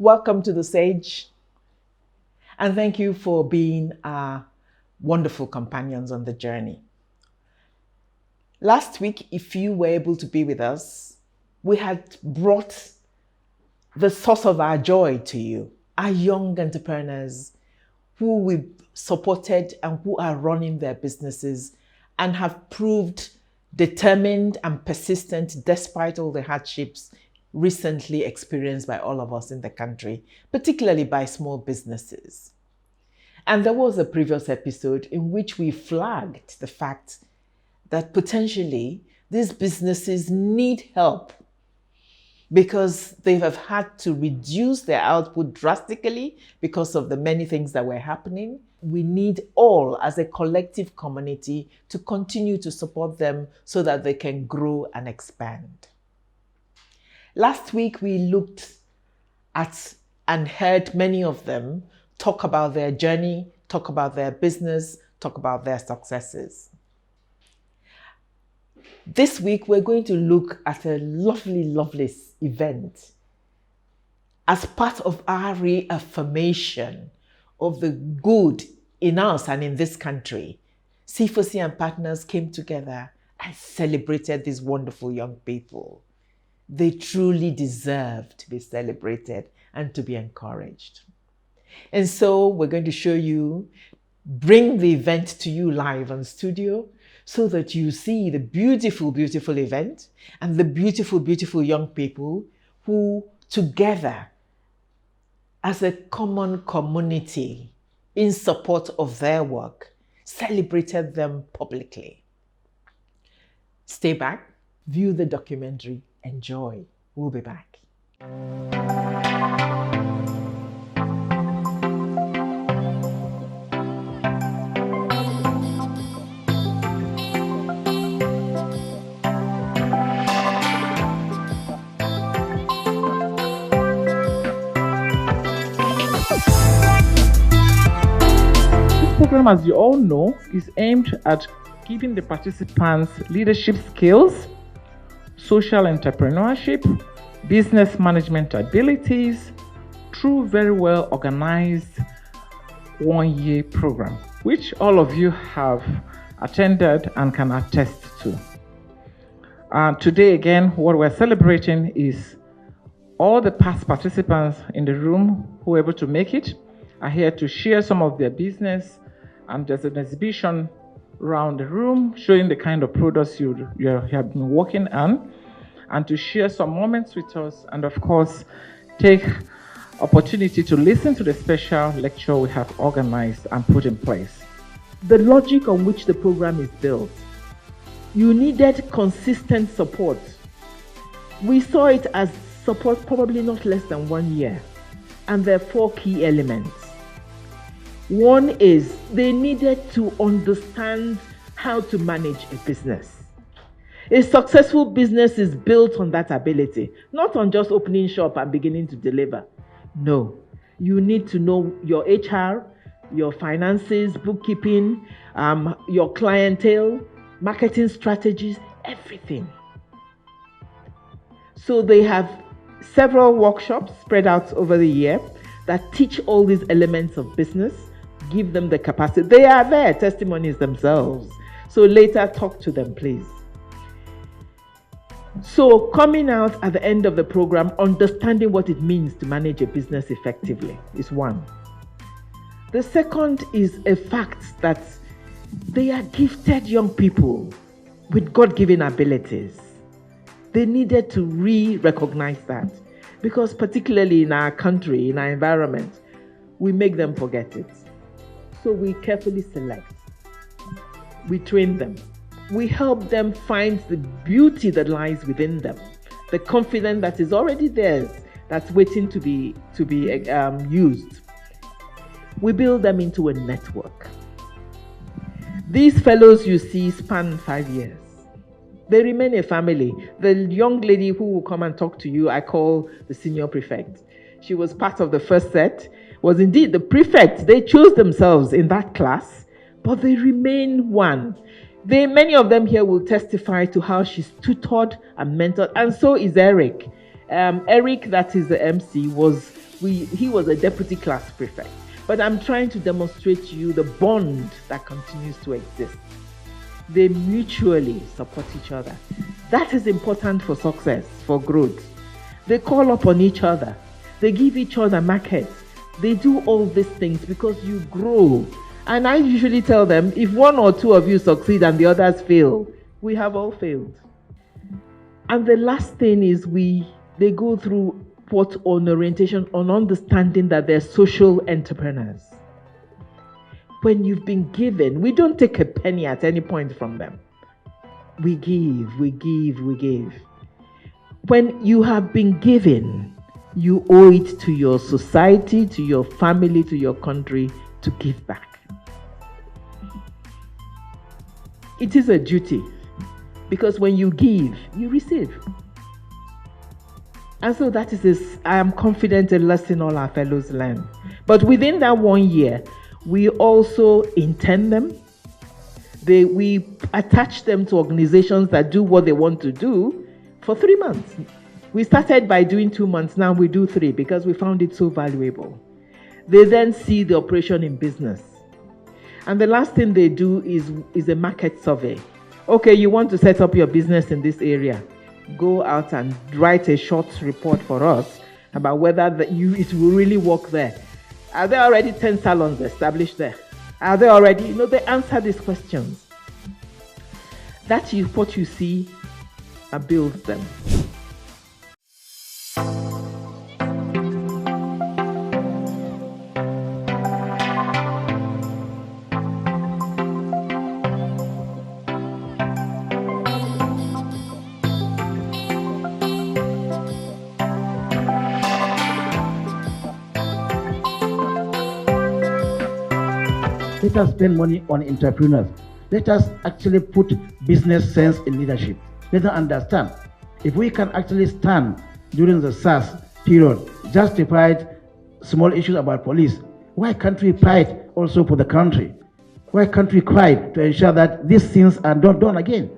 Welcome to the Sage. And thank you for being our wonderful companions on the journey. Last week, if you were able to be with us, we had brought the source of our joy to you, our young entrepreneurs who we've supported and who are running their businesses and have proved determined and persistent despite all the hardships recently experienced by all of us in the country, particularly by small businesses. And there was a previous episode in which we flagged the fact that potentially these businesses need help because they have had to reduce their output drastically because of the many things that were happening. We need all, as a collective community, to continue to support them so that they can grow and expand. Last week, we looked at and heard many of them talk about their journey, talk about their business, talk about their successes. This week, we're going to look at a lovely event as part of our reaffirmation of the good in us and in this country. C4C and partners came together and celebrated these wonderful young people. They truly deserve to be celebrated and to be encouraged. And so we're going to bring the event to you live on studio so that you see the beautiful event and the beautiful young people who together as a common community in support of their work celebrated them publicly. Stay back, view the documentary, enjoy. We'll be back. This program, as you all know, is aimed at giving the participants leadership skills, social entrepreneurship, business management abilities through very well organized one-year program, which all of you have attended and can attest to. Today again, what we're celebrating is all the past participants in the room who were able to make it are here to share some of their business, and there's an exhibition around the room showing the kind of products you have been working on, and to share some moments with us, and of course take opportunity to listen to the special lecture we have organized and put in place. The logic on which the program is built. You needed consistent support. We saw it as support probably not less than 1 year, and there are 4 key elements. One is they needed to understand how to manage a business. A successful business is built on that ability, not on just opening shop and beginning to deliver. No, you need to know your HR, your finances, bookkeeping, your clientele, marketing strategies, everything. So they have several workshops spread out over the year that teach all these elements of business, give them the capacity. They are there, testimonies themselves. So later, talk to them, please. So coming out at the end of the program, understanding what it means to manage a business effectively is one. The second is a fact that they are gifted young people with God-given abilities. They needed to recognize that, because particularly in our country, in our environment, we make them forget it. So we carefully select. We train them. We help them find the beauty that lies within them, the confidence that is already theirs, that's waiting to be used. We build them into a network. These fellows you see span 5 years. They remain a family. The young lady who will come and talk to you, I call the senior prefect. She was part of the first set, was indeed the prefect. They chose themselves in that class, but they remain one. Many of them here will testify to how she's tutored and mentored, and so is Eric. Eric, that is the MC, was He was a deputy class prefect. But I'm trying to demonstrate to you the bond that continues to exist. They mutually support each other. That is important for success, for growth. They call upon each other. They give each other markets. They do all these things because you grow. And I usually tell them, if one or two of you succeed and the others fail, we have all failed. And the last thing is they go through what on orientation, on understanding that they're social entrepreneurs. When you've been given, we don't take a penny at any point from them. We give, we give, we give. When you have been given, you owe it to your society, to your family, to your country to give back. It is a duty, because when you give, you receive. And so that is I am confident a lesson all our fellows learn. But within that 1 year, we also intern them. We attach them to organizations that do what they want to do for 3 months. We started by doing 2 months, now we do 3 because we found it so valuable. They then see the operation in business. And the last thing they do is a market survey. Okay, you want to set up your business in this area. Go out and write a short report for us about whether it will really work there. Are there already 10 salons established there? Are there already, they answer these questions. That is what you see and builds them. Let us spend money on entrepreneurs. Let us actually put business sense in leadership. Let us understand. If we can actually stand during the SARS period, justified small issues about police, why can't we fight also for the country? Why can't we fight to ensure that these things are not done again?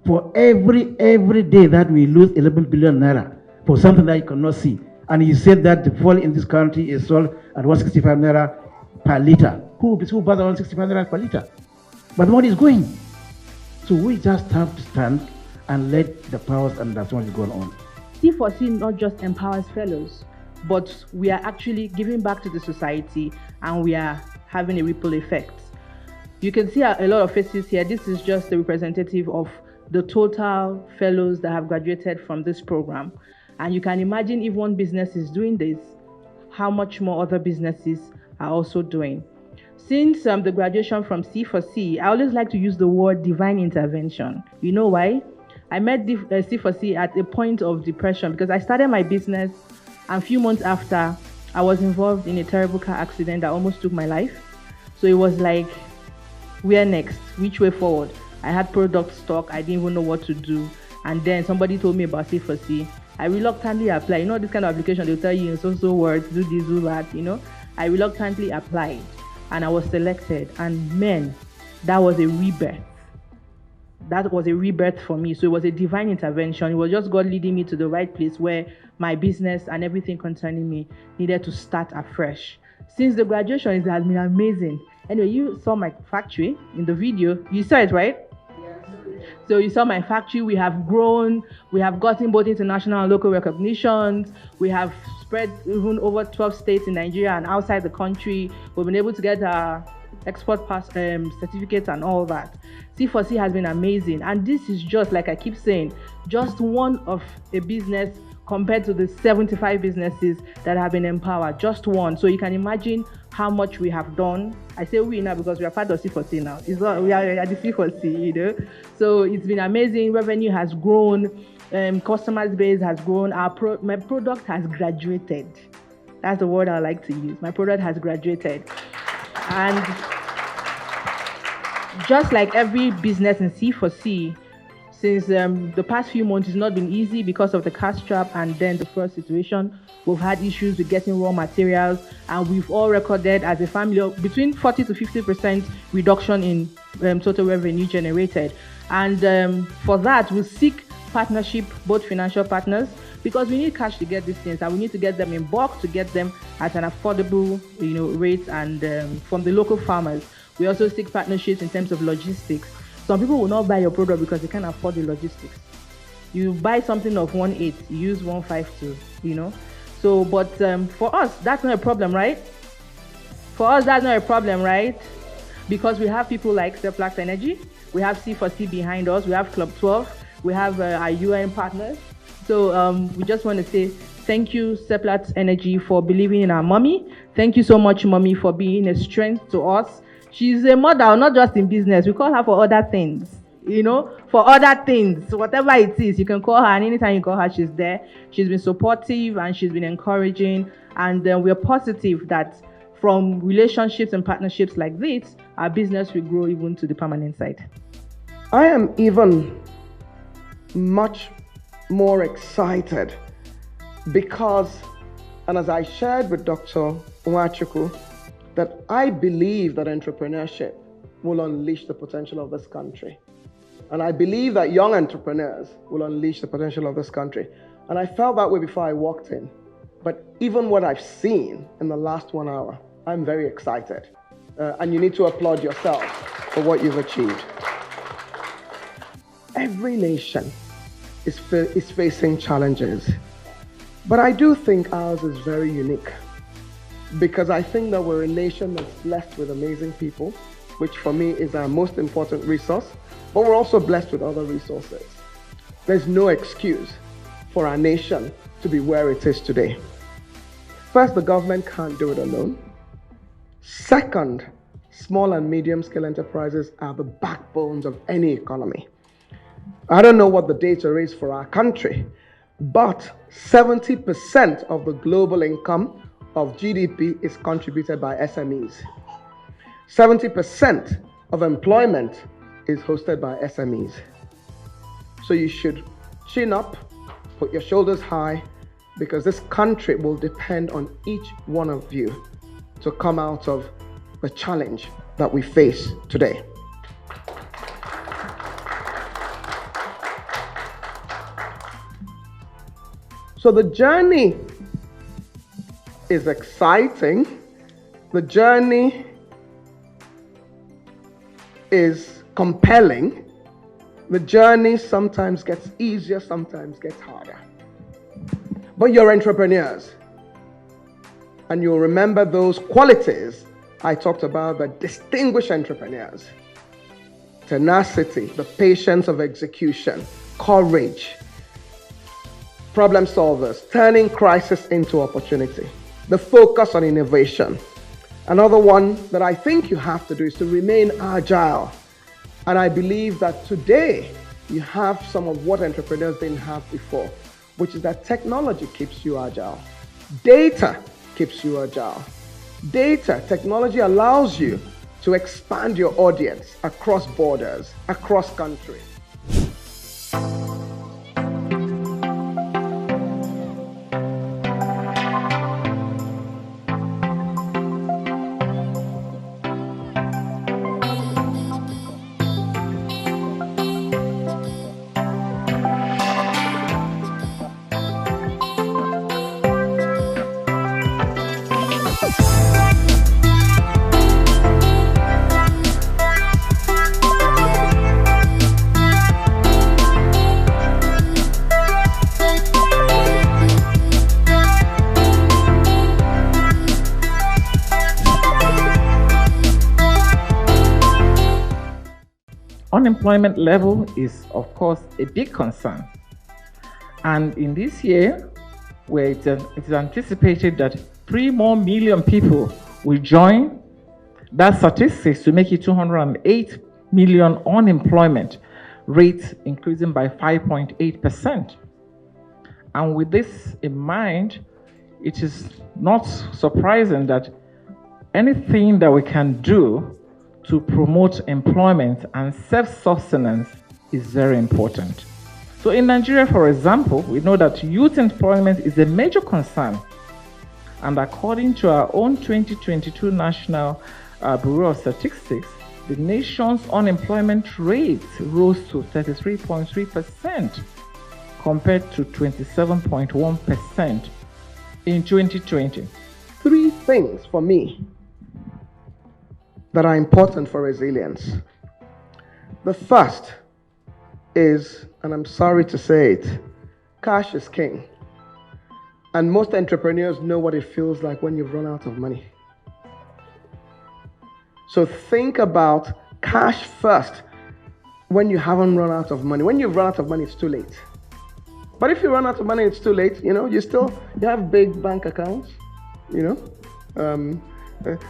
For every day that we lose 11 billion naira for something that you cannot see, and he said that the fuel in this country is sold at 165 naira per liter. Who buys 165 naira per liter? But the money is going. So we just have to stand and let the powers understand what is going on. C4C not just empowers fellows, but we are actually giving back to the society and we are having a ripple effect. You can see a lot of faces here. This is just the representative of the total fellows that have graduated from this program. And you can imagine if one business is doing this, how much more other businesses are also doing. Since the graduation from C4C, I always like to use the word divine intervention. You know why? I met C4C at a point of depression because I started my business and a few months after, I was involved in a terrible car accident that almost took my life. So it was like, where next? Which way forward? I had product stock, I didn't even know what to do. And then somebody told me about C4C. I reluctantly applied. You know, this kind of application, they'll tell you in so words, do this, do that, I reluctantly applied and I was selected. And man, that was a rebirth. That was a rebirth for me. So it was a divine intervention. It was just God leading me to the right place where my business and everything concerning me needed to start afresh. Since the graduation, it has been amazing. Anyway, you saw my factory in the video. You saw it, right? So you saw my factory. We have grown. We have gotten both international and local recognitions. We have spread even over 12 states in Nigeria and outside the country. We've been able to get our export pass certificates and all that. C4C has been amazing. And this is just, like I keep saying, just one of a business compared to the 75 businesses that have been empowered. Just one. So you can imagine how much we have done. I say we now because we are part of C4C now. We are at the C4C, So it's been amazing. Revenue has grown. Customer base has grown. My product has graduated. That's the word I like to use. My product has graduated. And just like every business in C4C, since the past few months, it's not been easy because of the cash trap and then the first situation. We've had issues with getting raw materials, and we've all recorded as a family between 40 to 50% reduction in total revenue generated. And for that, we seek partnership, both financial partners, because we need cash to get these things, and we need to get them in bulk, to get them at an affordable, rate, and from the local farmers. We also seek partnerships in terms of logistics. Some people will not buy your product because they can't afford the logistics. You buy something of 1.8, you use 1.52, So, but for us, that's not a problem, right? For us, that's not a problem, right? Because we have people like Seplat Energy, we have C4C behind us, we have Club 12, we have our UN partners. So we just want to say thank you, Seplat Energy, for believing in our mommy. Thank you so much, mommy, for being a strength to us. She's a mother, not just in business. We call her for other things, for other things. Whatever it is, you can call her, and anytime you call her, she's there. She's been supportive and she's been encouraging. And we're positive that from relationships and partnerships like this, our business will grow even to the permanent side. I am even much more excited because, and as I shared with Dr. Nwachukwu, that I believe that entrepreneurship will unleash the potential of this country. And I believe that young entrepreneurs will unleash the potential of this country. And I felt that way before I walked in. But even what I've seen in the last 1 hour, I'm very excited. And you need to applaud yourself for what you've achieved. Every nation is facing challenges. But I do think ours is very unique, because I think that we're a nation that's blessed with amazing people, which for me is our most important resource, but we're also blessed with other resources. There's no excuse for our nation to be where it is today. First, the government can't do it alone. Second, small and medium-scale enterprises are the backbones of any economy. I don't know what the data is for our country, but 70% of the global income of GDP is contributed by SMEs. 70% of employment is hosted by SMEs. So you should chin up, put your shoulders high, because this country will depend on each one of you to come out of the challenge that we face today. So the journey is exciting. The journey is compelling. The journey sometimes gets easier, sometimes gets harder. But you're entrepreneurs. And you'll remember those qualities I talked about that distinguish entrepreneurs. Tenacity, the patience of execution, courage, problem solvers, turning crisis into opportunity, the focus on innovation. Another one that I think you have to do is to remain agile. And I believe that today you have some of what entrepreneurs didn't have before, which is that technology keeps you agile. Data keeps you agile. Technology allows you to expand your audience across borders, across countries. Unemployment level is, of course, a big concern. And in this year, where it is anticipated that 3 more million people will join that statistics to make it 208 million unemployment rate, increasing by 5.8%. And with this in mind, it is not surprising that anything that we can do to promote employment and self-sustenance is very important. So in Nigeria, for example, we know that youth employment is a major concern. And according to our own 2022 National Bureau of Statistics, the nation's unemployment rate rose to 33.3%. compared to 27.1% in 2020. 3 things for me that are important for resilience. The first is, and I'm sorry to say it, cash is king. And most entrepreneurs know what it feels like when you've run out of money. So think about cash first when you haven't run out of money. When you've run out of money, it's too late. But if you run out of money, it's too late. You have big bank accounts,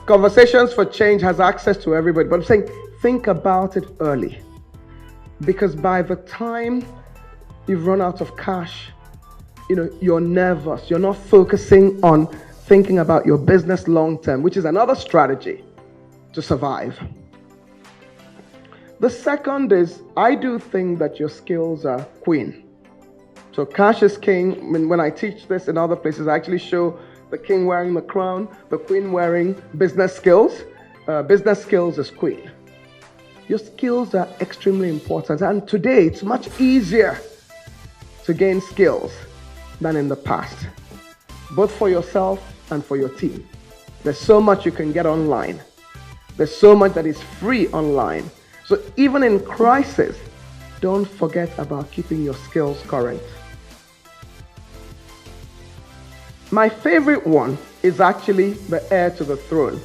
Conversations for Change has access to everybody. But I'm saying, think about it early. Because by the time you've run out of cash, you're nervous. You're not focusing on thinking about your business long term, which is another strategy to survive. The second is, I do think that your skills are queen. So cash is king. When I teach this in other places, I actually show the king wearing the crown, the queen wearing business skills. Business skills is queen. Your skills are extremely important. And today, it's much easier to gain skills than in the past, both for yourself and for your team. There's so much you can get online. There's so much that is free online. So even in crisis, don't forget about keeping your skills current. My favorite one is actually the heir to the throne,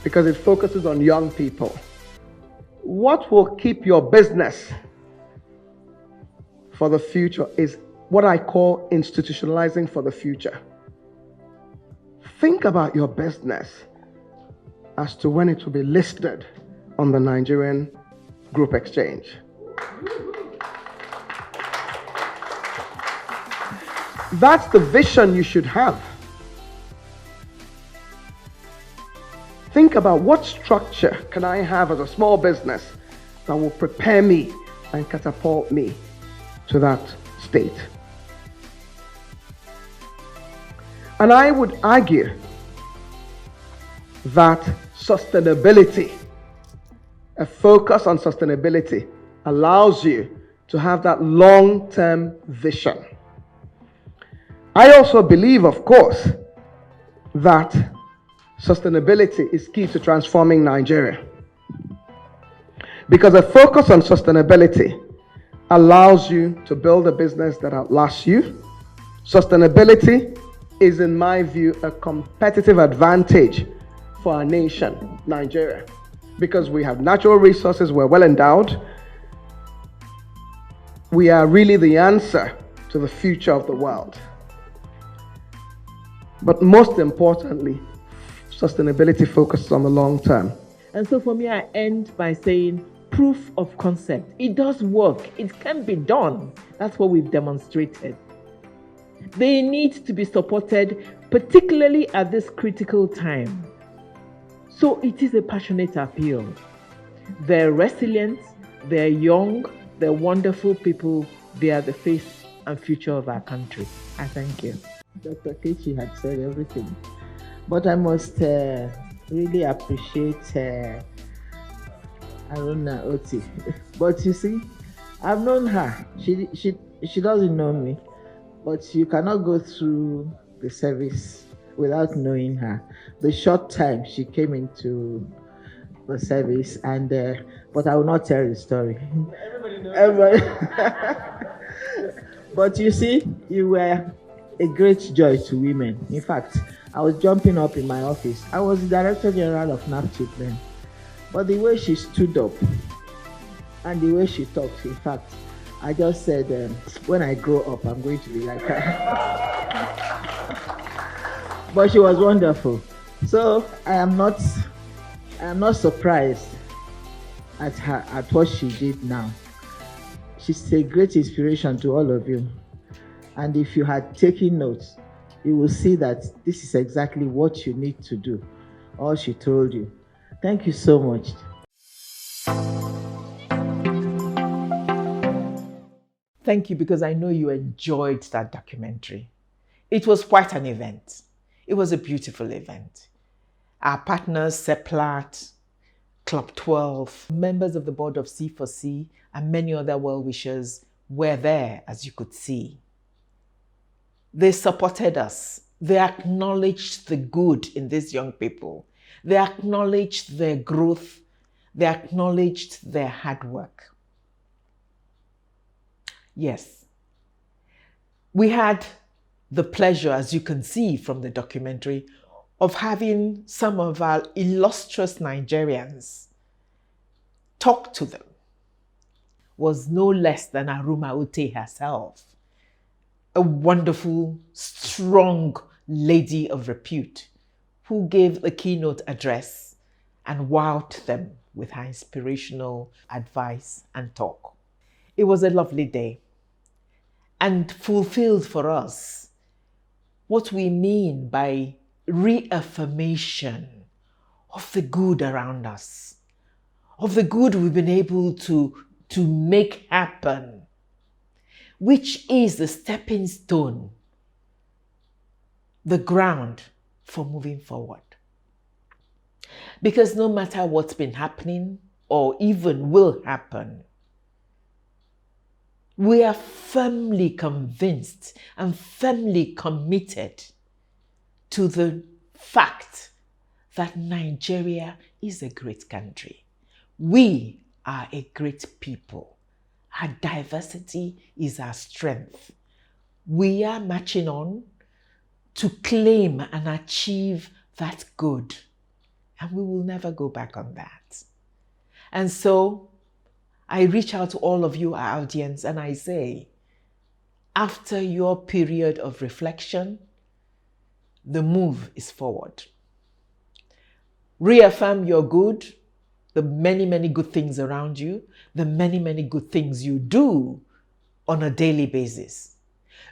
because it focuses on young people. What will keep your business for the future is what I call institutionalizing for the future. Think about your business as to when it will be listed on the Nigerian Group Exchange. That's the vision you should have. Think about what structure can I have as a small business that will prepare me and catapult me to that state. And I would argue that sustainability, a focus on sustainability, allows you to have that long-term vision. I also believe, of course, that sustainability is key to transforming Nigeria. Because a focus on sustainability allows you to build a business that outlasts you. Sustainability is, in my view, a competitive advantage for our nation, Nigeria, because we have natural resources, we're well endowed. We are really the answer to the future of the world. But most importantly, sustainability focuses on the long term. And so for me, I end by saying proof of concept. It does work. It can be done. That's what we've demonstrated. They need to be supported, particularly at this critical time. So it is a passionate appeal. They're resilient, they're young, they're wonderful people. They are the face and future of our country. I thank you. Dr. Kechi had said everything. But I must really appreciate Aruna Oti. But you see, I've known her. She doesn't know me. But you cannot go through the service without knowing her. The short time she came into the service, and but I will not tell the story. Everybody knows. But you see, you were a great joy to women. In fact, I was jumping up in my office. I was the Director General of NAFCHIP then. But the way she stood up and the way she talked, in fact, I just said, when I grow up, I'm going to be like her. But she was wonderful. So I am not surprised at what she did now. She's a great inspiration to all of you. And if you had taken notes, you will see that this is exactly what you need to do. All she told you. Thank you so much. Thank you, because I know you enjoyed that documentary. It was quite an event. It was a beautiful event. Our partners, Seplat, Club 12, members of the board of C4C, and many other well-wishers were there, as you could see. They supported us. They acknowledged the good in these young people. They acknowledged their growth. They acknowledged their hard work. Yes. We had the pleasure, as you can see from the documentary, of having some of our illustrious Nigerians talk to them. Was no less than Aruma Ute herself, a wonderful, strong lady of repute who gave the keynote address and wowed them with her inspirational advice and talk. It was a lovely day and fulfilled for us what we mean by reaffirmation of the good around us, of the good we've been able to make happen, which is the stepping stone, the ground for moving forward. Because no matter what's been happening or even will happen, we are firmly convinced and firmly committed to the fact that Nigeria is a great country. We are a great people. Our diversity is our strength. We are marching on to claim and achieve that good. And we will never go back on that. And so I reach out to all of you, our audience, and I say, after your period of reflection, the move is forward. Reaffirm your good, the many, many good things around you, the many, many good things you do on a daily basis.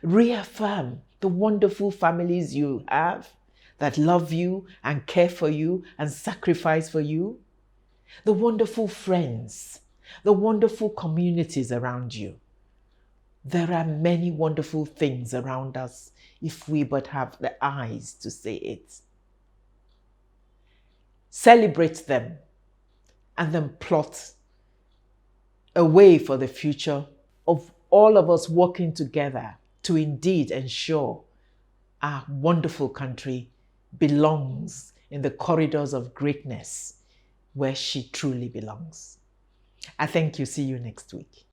Reaffirm the wonderful families you have that love you and care for you and sacrifice for you. The wonderful friends, the wonderful communities around you. There are many wonderful things around us if we but have the eyes to see it. Celebrate them and then plot a way for the future of all of us working together to indeed ensure our wonderful country belongs in the corridors of greatness where she truly belongs. I thank you. See you next week.